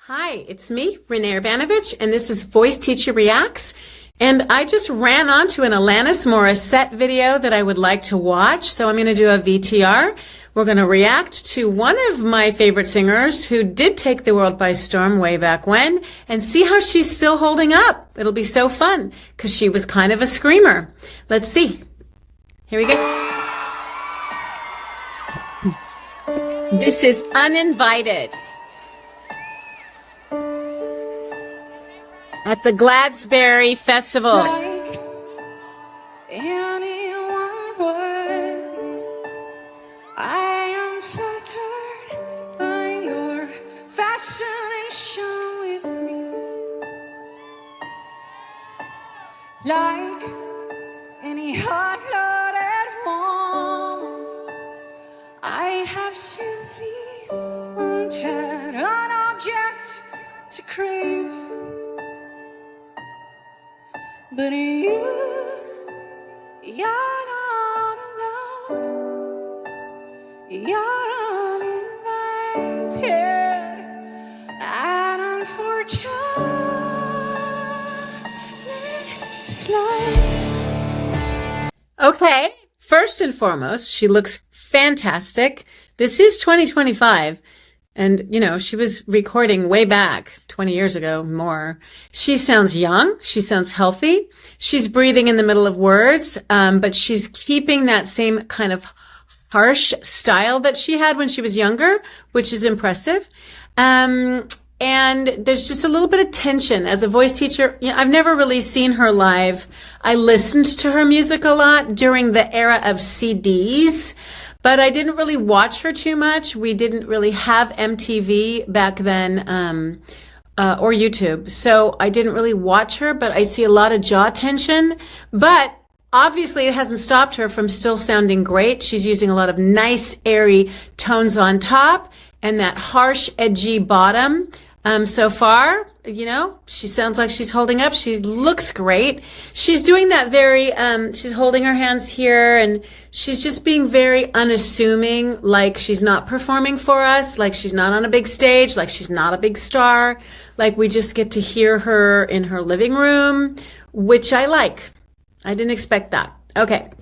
Hi, it's me, Renee Urbanovich, and this is Voice Teacher Reacts. And I just ran onto an Alanis Morissette video that I would like to watch, so I'm going to do a VTR. We're going to react to one of my favorite singers who did take the world by storm way back when, and see how she's still holding up. It'll be so fun, because she was kind of a screamer. Let's see. Here we go. This is Uninvited. At the Gladsberry Festival. Like anyone would, I am flattered by your fascination with me. Like any hot-blooded woman, I have simply wanted an object to crave. But you're not alone. You're uninvited and unfortunate. Okay, first and foremost, she looks fantastic. This is 2025. And, she was recording way back 20 years ago, more. She sounds young. She sounds healthy. She's breathing in the middle of words, but she's keeping that same kind of harsh style that she had when she was younger, which is impressive. And there's just a little bit of tension. As a voice teacher, I've never really seen her live. I listened to her music a lot during the era of CDs. But I didn't really watch her too much. We didn't really have MTV back then, or YouTube. So I didn't really watch her, but I see a lot of jaw tension. But obviously it hasn't stopped her from still sounding great. She's using a lot of nice, airy tones on top and that harsh, edgy bottom. So far, she sounds like she's holding up. She looks great. She's doing that very, she's holding her hands here and she's just being very unassuming, like she's not performing for us, like she's not on a big stage, like she's not a big star, like we just get to hear her in her living room, which I like. I didn't expect that. Okay.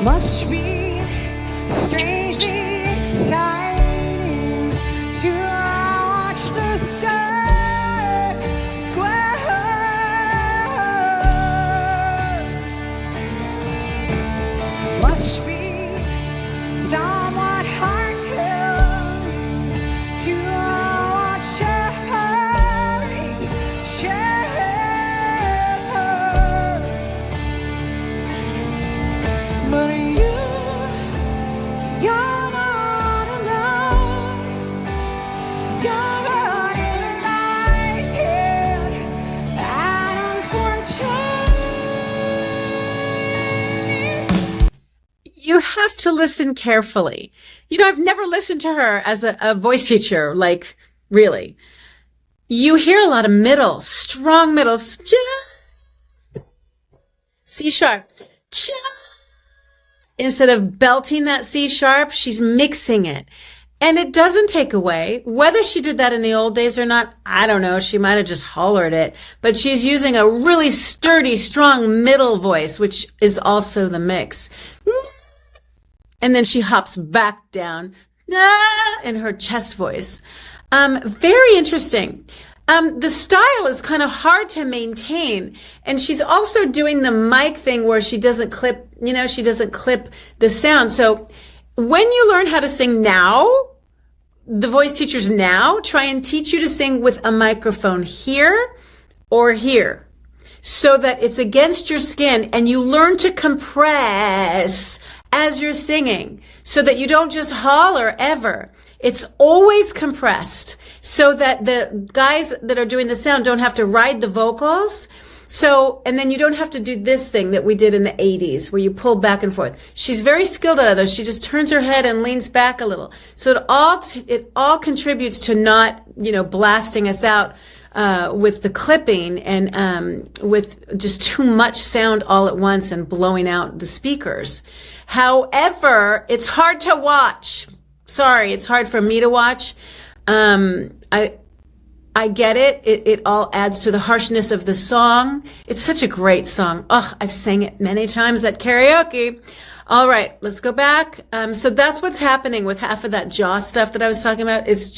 Must be strangely exciting to watch the Stark Square. Must be somewhat hard to watch a heart shiver. But you're not alone. You're uninvited and unfortunate. You have to listen carefully. I've never listened to her as a voice teacher, like, really. You hear a lot of middle, strong middle, C sharp, instead of belting that C sharp, she's mixing it. And it doesn't take away. Whether she did that in the old days or not, I don't know. She might have just hollered it. But she's using a really sturdy, strong middle voice, which is also the mix. And then she hops back down in her chest voice. Very interesting. The style is kind of hard to maintain. And she's also doing the mic thing where she doesn't clip, she doesn't clip the sound. So when you learn how to sing now, the voice teachers now try and teach you to sing with a microphone here or here so that it's against your skin and you learn to compress as you're singing so that you don't just holler ever. It's always compressed so that the guys that are doing the sound don't have to ride the vocals. So, and then you don't have to do this thing that we did in the 80s where you pull back and forth. She's very skilled at those. She just turns her head and leans back a little. So it all contributes to not, blasting us out with the clipping and with just too much sound all at once and blowing out the speakers. However, it's hard to watch. Sorry, it's hard for me to watch. I get it. It all adds to the harshness of the song. It's such a great song. Oh, I've sang it many times at karaoke. All right, let's go back. So that's what's happening with half of that jaw stuff that I was talking about. It's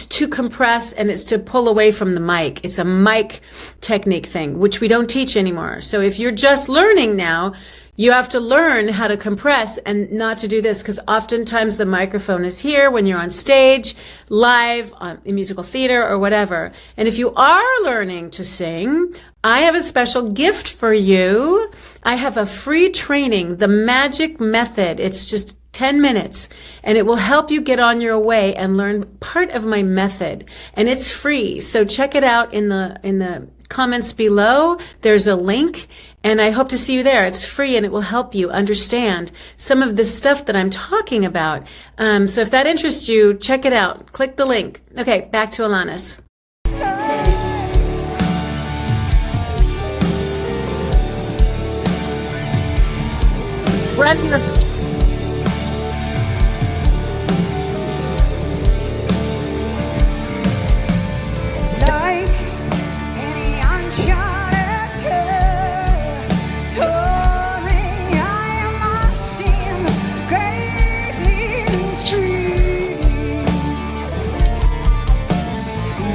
to compress and it's to pull away from the mic. It's a mic technique thing, which we don't teach anymore. So if you're just learning now, you have to learn how to compress and not to do this, because oftentimes the microphone is here when you're on stage, live, in musical theater or whatever. And if you are learning to sing, I have a special gift for you. I have a free training, The Magic Method. It's just 10 minutes, and it will help you get on your way and learn part of my method. And it's free. So check it out in the comments below. There's a link, and I hope to see you there. It's free, and it will help you understand some of the stuff that I'm talking about. So if that interests you, check it out. Click the link. Okay, back to Alanis. Run your like any uncharted territory. I am marching greatly intrigued.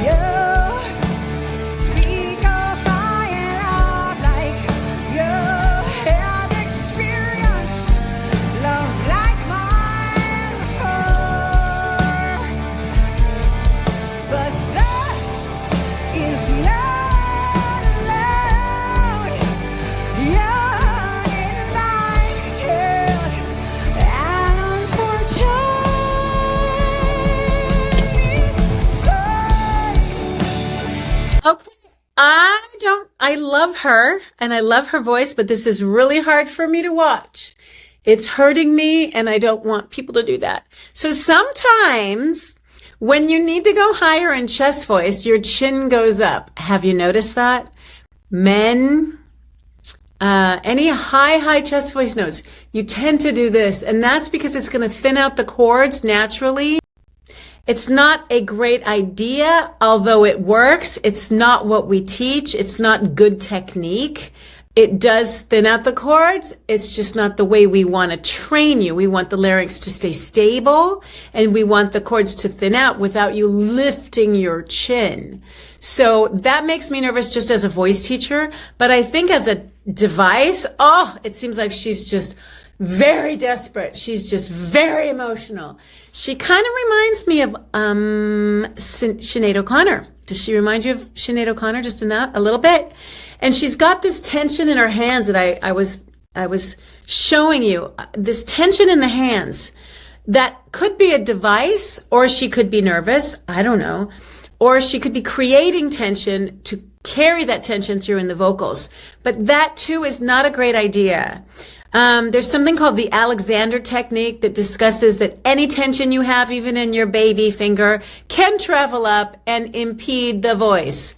You speak of my love like you have experienced love like mine before. But that is not allowed. You're invited, and unfortunately, so Okay. I love her and I love her voice, but this is really hard for me to watch. It's hurting me and I don't want people to do that. So sometimes when you need to go higher in chest voice, your chin goes up. Have you noticed that? Men, any high chest voice notes, you tend to do this, and that's because it's going to thin out the chords naturally. It's not a great idea, although it works. It's not what we teach. It's not good technique. It does thin out the chords. It's just not the way we want to train you. We want the larynx to stay stable, and we want the chords to thin out without you lifting your chin. So that makes me nervous just as a voice teacher. But I think as a device, it seems like she's just very desperate. She's just very emotional. She kind of reminds me of Sinead O'Connor. Does she remind you of Sinead O'Connor just enough, a little bit? And she's got this tension in her hands that I was showing you. This tension in the hands that could be a device, or she could be nervous. I don't know. Or she could be creating tension to carry that tension through in the vocals. But that too is not a great idea. There's something called the Alexander technique that discusses that any tension you have, even in your baby finger, can travel up and impede the voice.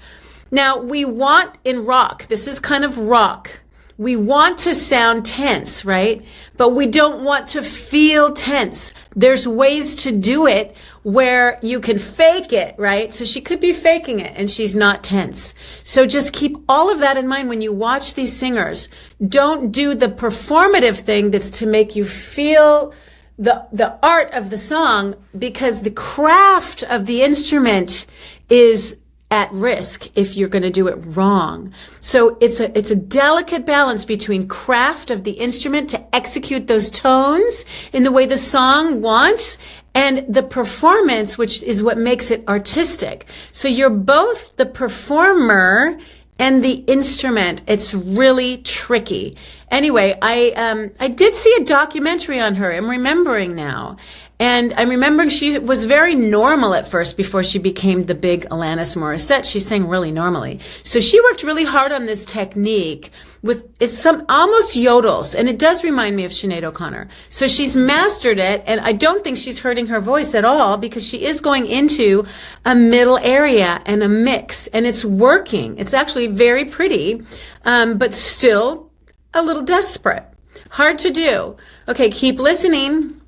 Now, we want in rock, this is kind of rock, we want to sound tense, right? But we don't want to feel tense. There's ways to do it where you can fake it, right? So she could be faking it and she's not tense. So just keep all of that in mind when you watch these singers. Don't do the performative thing that's to make you feel the art of the song, because the craft of the instrument is at risk if you're going to do it wrong. So it's a delicate balance between craft of the instrument to execute those tones in the way the song wants, and the performance, which is what makes it artistic. So you're both the performer and the instrument. It's really tricky. Anyway, I did see a documentary on her. I'm remembering now. And I'm remembering she was very normal at first before she became the big Alanis Morissette. She sang really normally. So she worked really hard on this technique with it's some almost yodels. And it does remind me of Sinead O'Connor. So she's mastered it. And I don't think she's hurting her voice at all because she is going into a middle area and a mix. And it's working. It's actually very pretty, but still a little desperate. Hard to do. Okay, keep listening.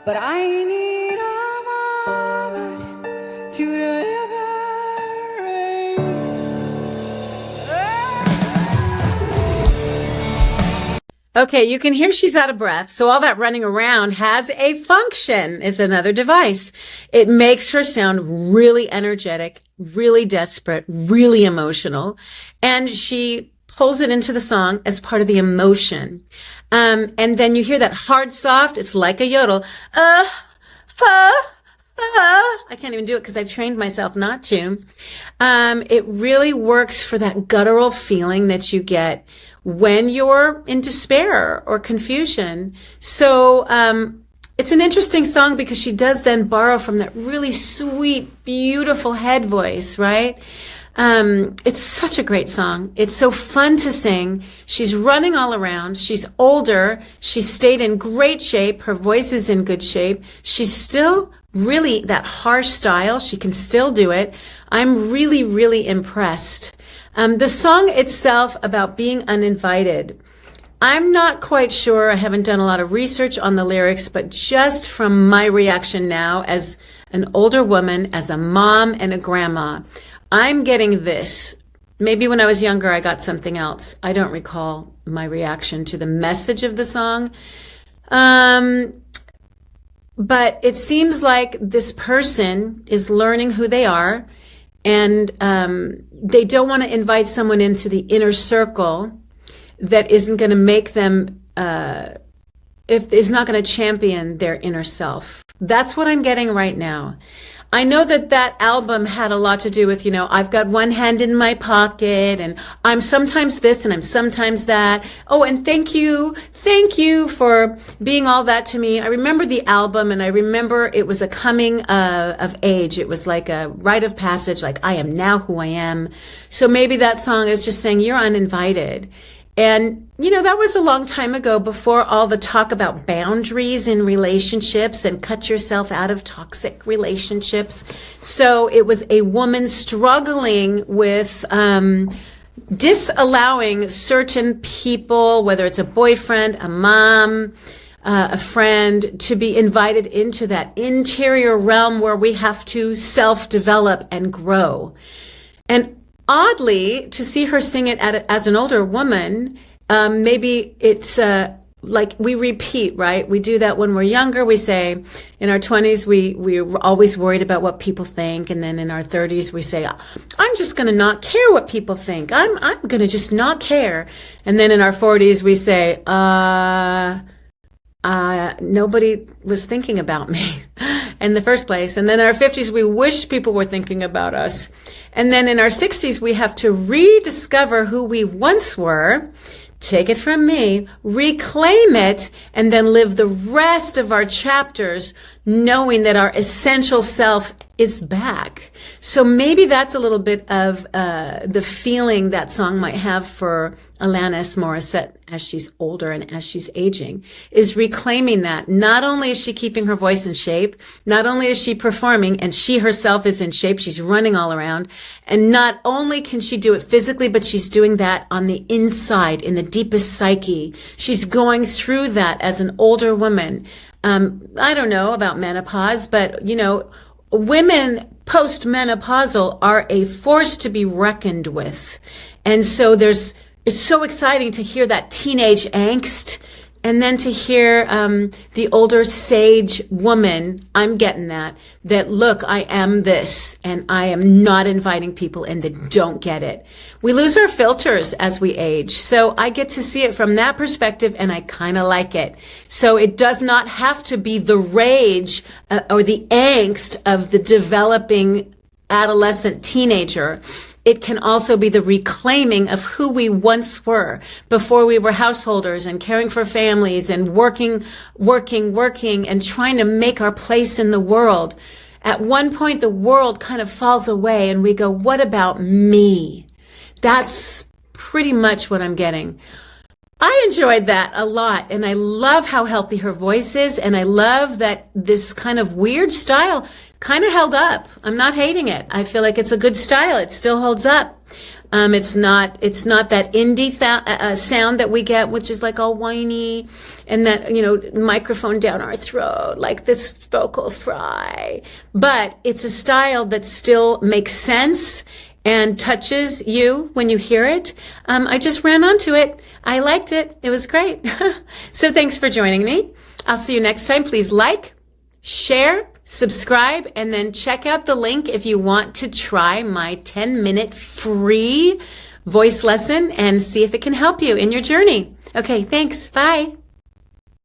But I need a moment to deliberate. Okay, you can hear she's out of breath. So all that running around has a function. It's another device. It makes her sound really energetic, really desperate, really emotional. And she pulls it into the song as part of the emotion. And then you hear that hard soft. It's like a yodel. I can't even do it because I've trained myself not to. It really works for that guttural feeling that you get when you're in despair or confusion. So, it's an interesting song because she does then borrow from that really sweet, beautiful head voice, right? It's such a great song. It's so fun to sing. She's running all around. She's older. She stayed in great shape. Her voice is in good shape. She's still really that harsh style. She can still do it. I'm really, really impressed. The song itself about being uninvited. I'm not quite sure. I haven't done a lot of research on the lyrics, but just from my reaction now as an older woman, as a mom and a grandma, I'm getting this. Maybe when I was younger, I got something else. I don't recall my reaction to the message of the song. But it seems like this person is learning who they are, and they don't want to invite someone into the inner circle that isn't going to make them, is not going to champion their inner self. That's what I'm getting right now. I know that album had a lot to do with, I've got one hand in my pocket and I'm sometimes this and I'm sometimes that. Oh, and thank you for being all that to me. I remember the album and I remember it was a coming of age. It was like a rite of passage, like I am now who I am. So maybe that song is just saying you're uninvited. And, that was a long time ago before all the talk about boundaries in relationships and cut yourself out of toxic relationships. So it was a woman struggling with disallowing certain people, whether it's a boyfriend, a mom, a friend, to be invited into that interior realm where we have to self-develop and grow. And oddly, to see her sing it as an older woman, maybe it's like we repeat, right? We do that when we're younger. We say in our 20s, we're always worried about what people think. And then in our 30s, we say, I'm just going to not care what people think. I'm going to just not care. And then in our 40s, we say, nobody was thinking about me in the first place. And then in our 50s, we wish people were thinking about us. And then in our 60s, we have to rediscover who we once were, take it from me, reclaim it, and then live the rest of our chapters knowing that our essential self is back. So maybe that's a little bit of the feeling that song might have for Alanis Morissette as she's older and as she's aging, is reclaiming that. Not only is she keeping her voice in shape, not only is she performing and she herself is in shape, she's running all around, and not only can she do it physically, but she's doing that on the inside, in the deepest psyche. She's going through that as an older woman. I don't know about menopause, but women post-menopausal are a force to be reckoned with. And so it's so exciting to hear that teenage angst And then to hear the older sage woman, I'm getting that look, I am this, and I am not inviting people in that don't get it. We lose our filters as we age. So I get to see it from that perspective, and I kind of like it. So it does not have to be the rage or the angst of the developing adolescent teenager. It can also be the reclaiming of who we once were before we were householders and caring for families and working and trying to make our place in the world. At one point, the world kind of falls away and we go, what about me? That's pretty much what I'm getting. I enjoyed that a lot, and I love how healthy her voice is, and I love that this kind of weird style kind of held up. I'm not hating it. I feel like it's a good style. It still holds up. It's not that indie sound that we get, which is like all whiny and that, microphone down our throat, like this vocal fry. But it's a style that still makes sense and touches you when you hear it. I just ran onto it. I liked it. It was great. So thanks for joining me. I'll see you next time. Please like, share, subscribe, and then check out the link if you want to try my 10-minute free voice lesson and see if it can help you in your journey. Okay, thanks. Bye.